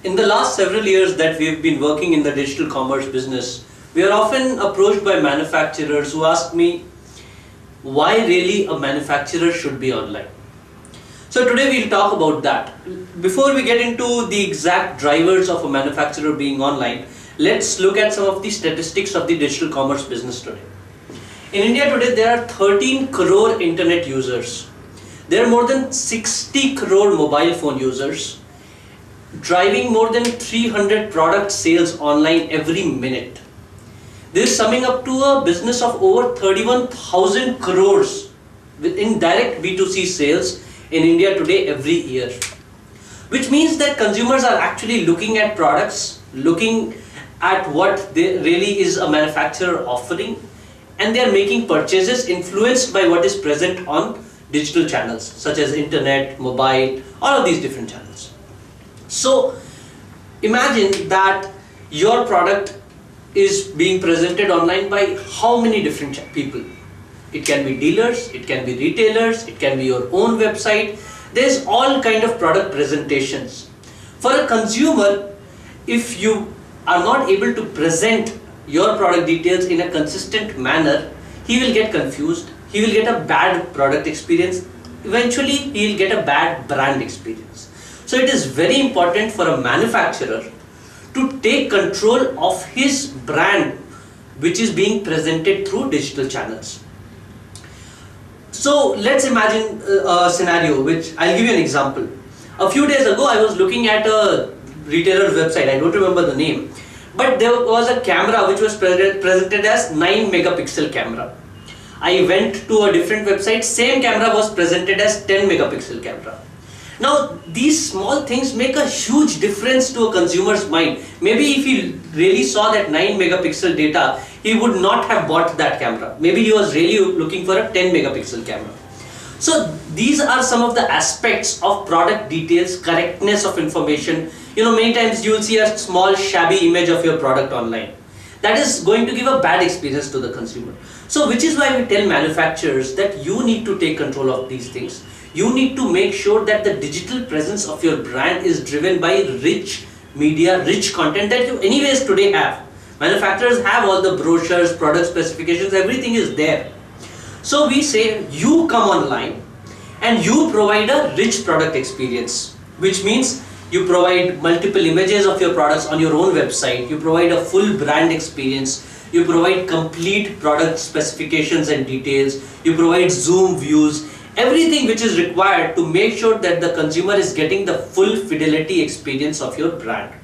In the last several years that we've been working in the digital commerce business, we are often approached by manufacturers who ask me why really a manufacturer should be online. So today we'll talk about that. Before we get into the exact drivers of a manufacturer being online, let's look at some of the statistics of the digital commerce business today. In India today there are 13 crore internet users. There are more than 60 crore mobile phone users, driving more than 300 product sales online every minute. This is summing up to a business of over 31,000 crores in direct B2C sales in India today every year. Which means that consumers are actually looking at products, looking at what really is a manufacturer offering, and they are making purchases influenced by what is present on digital channels such as internet, mobile, all of these different channels. So imagine that your product is being presented online by how many different people. It can be dealers, it can be retailers, it can be your own website. There's all kind of product presentations. For a consumer, if you are not able to present your product details in a consistent manner, he will get confused, he will get a bad product experience, eventually he will get a bad brand experience. So it is very important for a manufacturer to take control of his brand which is being presented through digital channels. So let's imagine a scenario which I'll give you an example. A few days ago I was looking at a retailer's website, I don't remember the name, but there was a camera which was presented as 9 megapixel camera. I went to a different website, same camera was presented as 10 megapixel camera. Now these small things make a huge difference to a consumer's mind. Maybe if he really saw that 9 megapixel data, he would not have bought that camera. Maybe he was really looking for a 10 megapixel camera. So these are some of the aspects of product details, correctness of information. Many times you will see a small shabby image of your product online. That is going to give a bad experience to the consumer. So which is why we tell manufacturers that you need to take control of these things. You need to make sure that the digital presence of your brand is driven by rich media, rich content that you anyways today have. Manufacturers have all the brochures, product specifications, everything is there. So we say you come online and you provide a rich product experience, which means you provide multiple images of your products on your own website, you provide a full brand experience, you provide complete product specifications and details, you provide zoom views, everything which is required to make sure that the consumer is getting the full fidelity experience of your brand.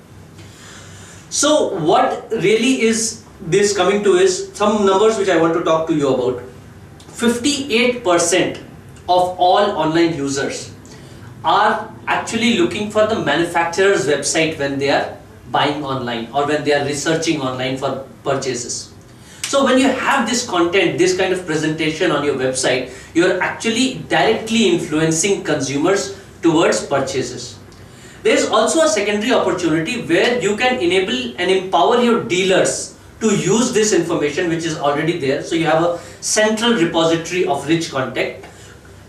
So what really is this coming to is some numbers which I want to talk to you about. 58% of all online users are actually looking for the manufacturer's website when they are buying online or when they are researching online for purchases. So when you have this content, this kind of presentation on your website, you are actually directly influencing consumers towards purchases. There is also a secondary opportunity where you can enable and empower your dealers to use this information which is already there. So you have a central repository of rich content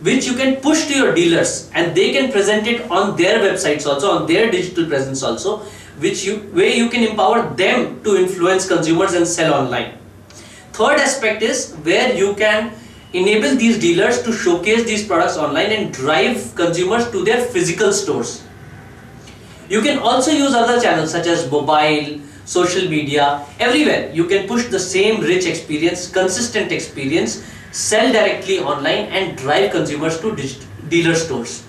which you can push to your dealers and they can present it on their websites also, on their digital presence also, where you can empower them to influence consumers and sell online. Third aspect is where you can enable these dealers to showcase these products online and drive consumers to their physical stores. You can also use other channels such as mobile, social media, everywhere. You can push the same rich experience, consistent experience, sell directly online and drive consumers to dealer stores.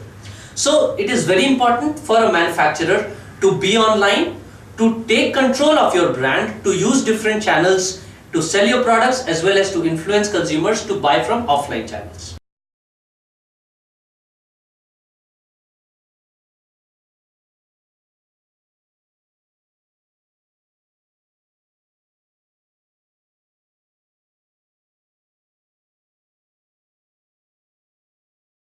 So it is very important for a manufacturer to be online, to take control of your brand, to use different channels to sell your products as well as to influence consumers to buy from offline channels.